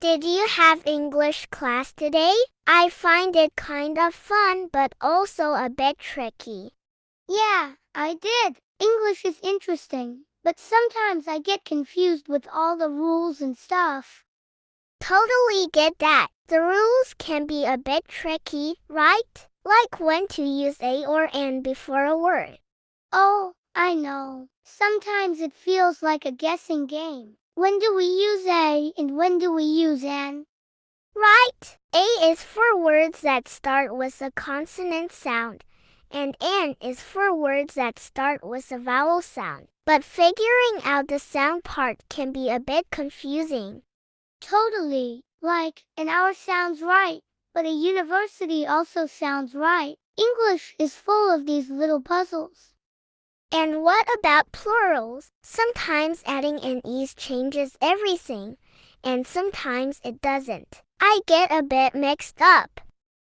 Did you have English class today? I find it kind of fun but also a bit tricky. Yeah, I did. English is interesting, but sometimes I get confused with all the rules and stuff. Totally get that. The rules can be a bit tricky, right? Like when to use a or an before a word. Oh, I know. Sometimes it feels like a guessing game. When do we use a and when do we use an? Right. A is for words that start with a consonant sound, and an is for words that start with a vowel sound. But figuring out the sound part can be a bit confusing. Totally. Like, an hour sounds right, but a university also sounds right. English is full of these little puzzles. And what about plurals? Sometimes adding an "es" changes everything, and sometimes it doesn't. I get a bit mixed up.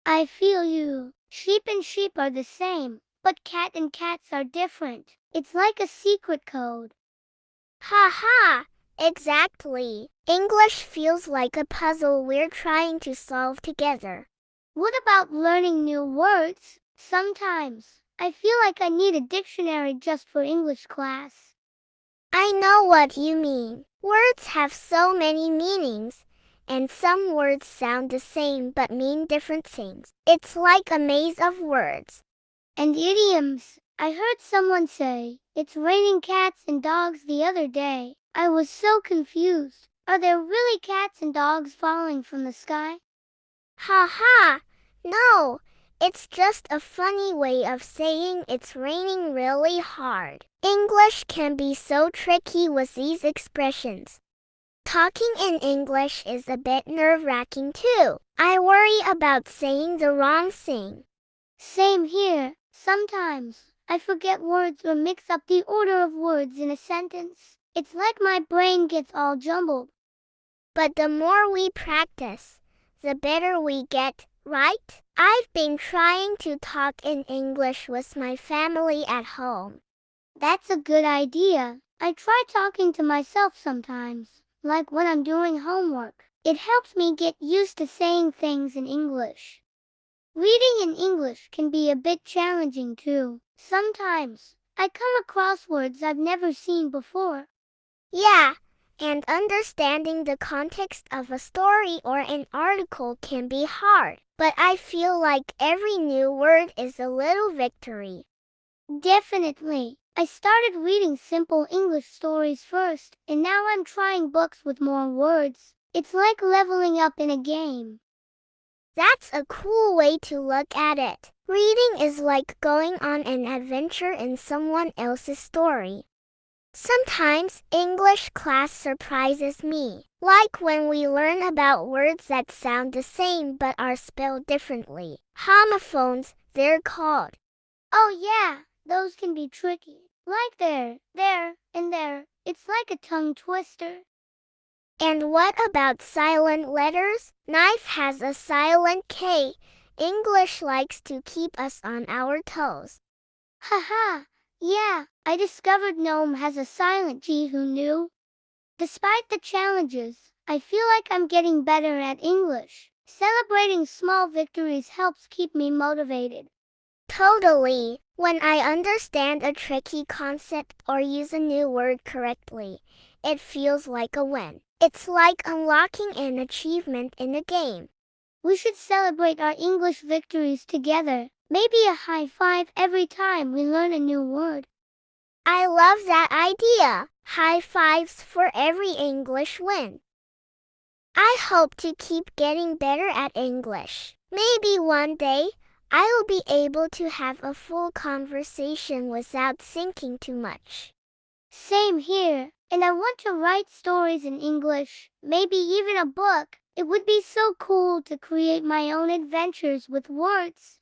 I feel you. Sheep and sheep are the same, but cat and cats are different. It's like a secret code. Ha ha! Exactly. English feels like a puzzle we're trying to solve together. What about learning new words? Sometimes I feel like I need a dictionary just for English class. I know what you mean. Words have so many meanings, and some words sound the same but mean different things. It's like a maze of words. And idioms. I heard someone say, "It's raining cats and dogs" the other day. I was so confused. Are there really cats and dogs falling from the sky? Ha ha! No, it's just a funny way of saying it's raining really hard. English can be so tricky with these expressions. Talking in English is a bit nerve-wracking too. I worry about saying the wrong thing. Same here. Sometimes I forget words or mix up the order of words in a sentence. It's like my brain gets all jumbled. But the more we practice, the better we get, right? I've been trying to talk in English with my family at home. That's a good idea. I try talking to myself sometimes, like when I'm doing homework. It helps me get used to saying things in English. Reading in English can be a bit challenging too. Sometimes I come across words I've never seen before. Yeah, and understanding the context of a story or an article can be hard. But I feel like every new word is a little victory. Definitely. I started reading simple English stories first, and now I'm trying books with more words. It's like leveling up in a game. That's a cool way to look at it. Reading is like going on an adventure in someone else's story. Sometimes English class surprises me, like when we learn about words that sound the same but are spelled differently. Homophones, they're called. Oh yeah, those can be tricky. Like there, and there. It's like a tongue twister. And what about silent letters? Knife has a silent K. English likes to keep us on our toes. Haha, yeah, I discovered gnome has a silent G. Who knew? Despite the challenges, I feel like I'm getting better at English. Celebrating small victories helps keep me motivated. Totally. When I understand a tricky concept or use a new word correctly, it feels like a win. It's like unlocking an achievement in a game. We should celebrate our English victories together. Maybe a high five every time we learn a new word. I love that idea. High fives for every English win. I hope to keep getting better at English. Maybe one day, I'll be able to have a full conversation without thinking too much. Same here. And I want to write stories in English, maybe even a book. It would be so cool to create my own adventures with words.